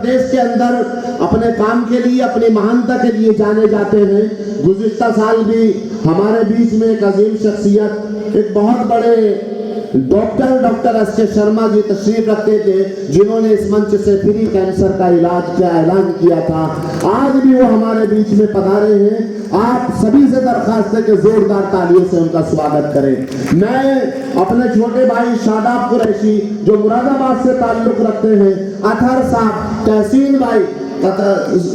प्रदेश के अंदर अपने काम के लिए, अपनी महानता के लिए जाने जाते हैं। गुज़िश्ता साल भी हमारे बीच में एक अजीम शख्सियत, एक बहुत बड़े डॉक्टर एस के शर्मा जी तशरीफ रखते थे, जिन्होंने इस मंच से फ्री कैंसर का इलाज का ऐलान किया था। आज भी वो हमारे बीच में पधारे हैं। आप सभी से दरखास्त है कि जोरदार तालियों से उनका स्वागत करें। मैं अपने छोटे भाई शादाब कुरैशी जो मुरादाबाद से ताल्लुक रखते हैं, अतहर साहब, तहसीन भाई,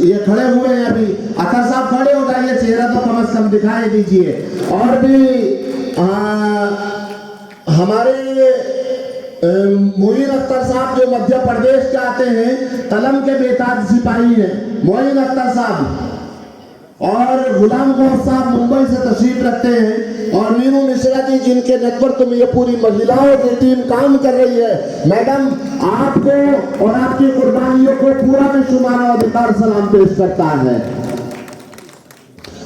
ये खड़े हुए हैं अभी, अतहर साहब खड़े हो जाइए, चेहरा तो कम से कम दिखाई दीजिए। और भी हमारे मोइन अख्तर साहब जो मध्य प्रदेश के आते हैं, कलम के बेताज सिपाही हैं मोइन अख्तर साहब, और गुलाम गौर साहब मुंबई से तशरीफ रखते हैं, और मीनू मिश्रा जी जिनके नेतृत्व में ये पूरी महिलाओं की टीम काम कर रही है। मैडम, आपको और आपकी कुर्बानियों को पूरा विश्व मानवाधिकार सलाम पेश करता है।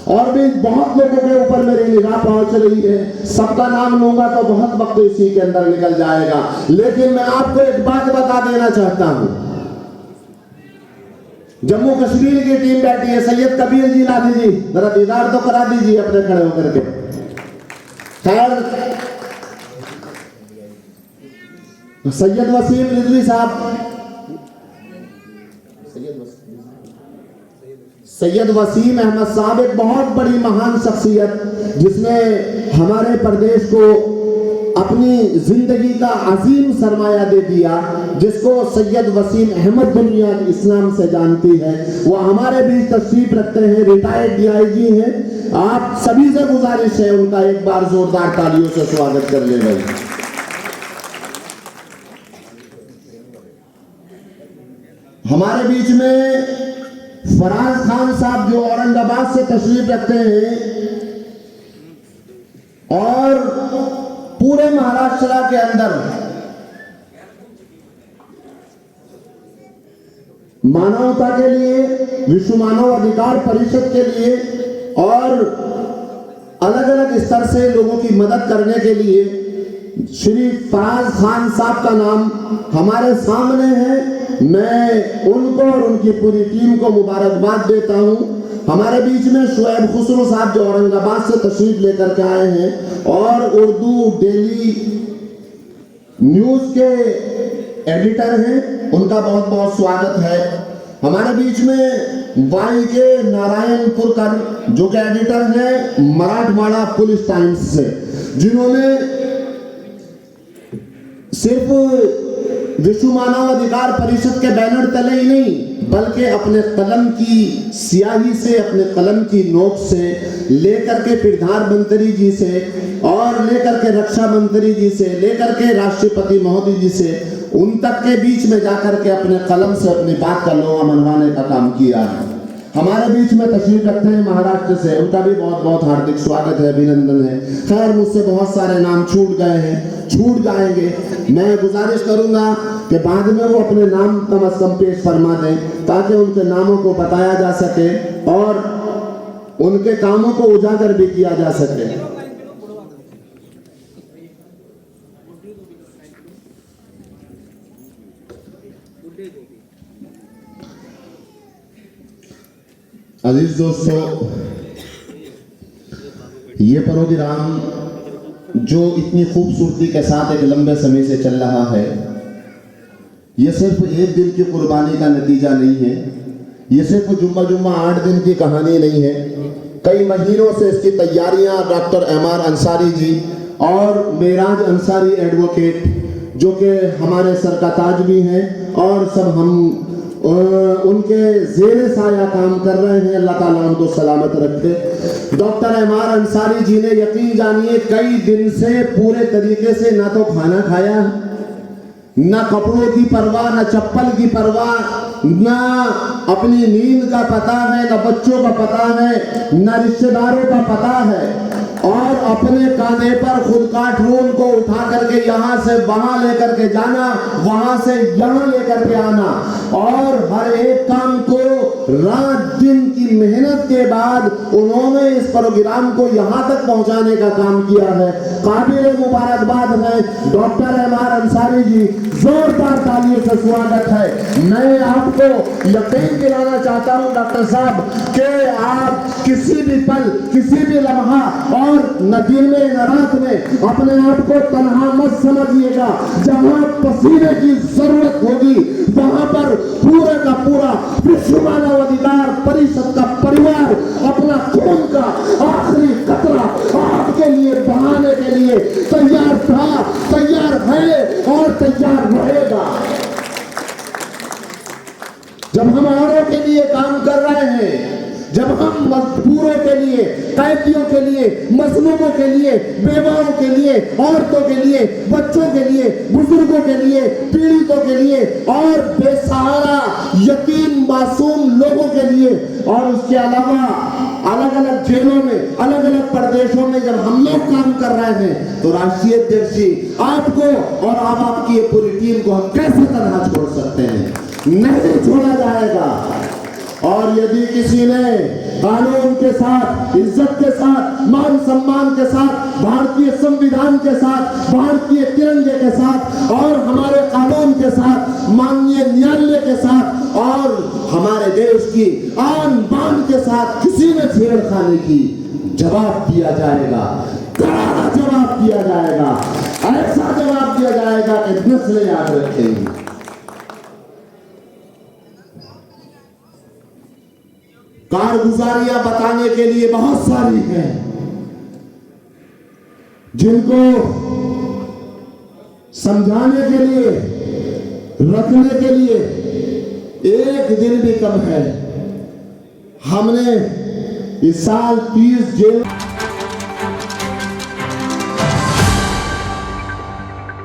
और भी बहुत लोगों के ऊपर मेरी निगाह पहुंच रही है, सबका नाम लूंगा तो बहुत वक्त इसी के अंदर निकल जाएगा, लेकिन मैं आपको एक बात बता देना चाहता हूं। जम्मू कश्मीर की टीम बैठी है, सैयद कबीर जी लादी जी, जरा दीदार तो करा दीजिए अपने खड़े होकर के। खैर, सैयद वसीम रिजवी साहब, सैयद वसीम अहमद साहब एक बहुत बड़ी महान शख्सियत, जिसने हमारे प्रदेश को अपनी जिंदगी का अजीम सरमाया दे दिया, जिसको सैयद वसीम अहमद दुनिया इस्लाम से जानती है, वो हमारे बीच तशरीफ रखते हैं। रिटायर्ड डीआईजी हैं। आप सभी से गुजारिश है उनका एक बार जोरदार तालियों से स्वागत कर ले भाई। हमारे बीच में फराज खान साहब जो औरंगाबाद से तशरीफ रखते हैं, और पूरे महाराष्ट्र के अंदर मानवता के लिए, विश्व मानव अधिकार परिषद के लिए और अलग अलग स्तर से लोगों की मदद करने के लिए श्री फराज खान साहब का नाम हमारे सामने है। मैं उनको और उनकी पूरी टीम को मुबारकबाद देता हूं। हमारे बीच में शुएब खुसरो साहब जो औरंगाबाद से तशरीफ लेकर के आए हैं और उर्दू डेली न्यूज के एडिटर हैं, उनका बहुत बहुत स्वागत है। हमारे बीच में वाई के नारायणपुरकर जो के एडिटर हैं मराठवाड़ा पुलिस टाइम्स से, जिन्होंने सिर्फ विश्व मानव अधिकार परिषद के बैनर तले ही नहीं, बल्कि अपने कलम की स्याही से, अपने कलम की नोक से लेकर के प्रधानमंत्री जी से, और लेकर के रक्षा मंत्री जी से, लेकर के राष्ट्रपति महोदय जी से, उन तक के बीच में जाकर के अपने कलम से अपनी बात का लोहा मनवाने का काम किया है। हमारे बीच में तशरीफ रखते हैं महाराष्ट्र से, उनका भी बहुत बहुत हार्दिक स्वागत है, अभिनंदन है। खैर, मुझसे बहुत सारे नाम छूट गए हैं, छूट जाएंगे। मैं गुजारिश करूंगा कि बाद में वो अपने नाम कम से कम पेश फरमा दें, ताकि उनके नामों को बताया जा सके और उनके कामों को उजागर भी किया जा सके। अजीज दोस्तों, ये प्रोग्राम जो इतनी खूबसूरती के साथ एक लंबे समय से चल रहा है, ये सिर्फ एक दिन की कुर्बानी का नतीजा नहीं है, ये सिर्फ जुम्मा 8 दिन की कहानी नहीं है। कई महीनों से इसकी तैयारियां डॉक्टर एमआर अंसारी जी और मेराज अंसारी एडवोकेट, जो कि हमारे सर का ताज भी हैं, और सब हम उनके ज़ेरे साया काम कर रहे हैं। अल्लाह ताला उनको सलामत रखे। डॉक्टर एमआर अंसारी जी ने यकीन जानिए कई दिन से पूरे तरीके से ना तो खाना खाया, ना कपड़ों की परवाह, ना चप्पल की परवाह, ना अपनी नींद का पता है, ना बच्चों का पता है, ना रिश्तेदारों का पता है, और अपने कांधे पर खुद का ड्रोन को उठा करके यहाँ से वहां लेकर के जाना, वहां से यहाँ लेकर के आना, और हर एक काम को रात दिन की की मेहनत के बाद उन्होंने इस प्रोग्राम को यहाँ तक पहुँचाने का काम किया है। काबिल मुबारकबाद है डॉक्टर एम.आर. अंसारी जी, जोरदार तालियों से स्वागत है। मैं आपको यकीन दिलाना चाहता हूँ डॉक्टर साहब कि आप किसी भी पल, किसी भी लम्हा और न दिन में न रात में अपने आप को तन्हा मत समझिएगा। जहाँ पसीने की जरूरत होगी वहां पर पूरे का पूरा विश्व मानव अधिकार परिषद का परिवार अपना खून का आखिरी कतरा आपके लिए बहाने के लिए तैयार था, तैयार है और तैयार रहेगा। जब हम औरों के लिए काम कर रहे हैं, जब हम मजदूरों के लिए, कैदियों के लिए, मजलूमों के लिए, बेवाओं के लिए, औरतों के लिए, बच्चों के लिए, बुजुर्गों के लिए, पीड़ितों के लिए और बेसहारा यतीम मासूम लोगों के लिए और उसके अलावा अलग अलग जेलों में, अलग अलग प्रदेशों में जब हम लोग काम कर रहे हैं तो राष्ट्रीय अध्यक्ष जी आपको और आप आपकी ये पूरी टीम को हम कैसे तनहा छोड़ सकते हैं? नहीं छोड़ा जाएगा। और यदि किसी ने कानून के साथ, इज्जत के साथ, मान सम्मान के साथ, भारतीय संविधान के साथ, भारतीय तिरंगे के साथ और हमारे कानून के साथ, माननीय न्यायालय के साथ और हमारे देश की आन बान के साथ किसी ने छेड़खानी की, जवाब दिया जाएगा, करारा जवाब दिया जाएगा, ऐसा जवाब दिया जाएगा कि नस्लें याद रखेंगी। कारगुजारियां बताने के लिए बहुत सारी हैं, जिनको समझाने के लिए, रखने के लिए एक दिन भी कम है। हमने इस साल 30 जेल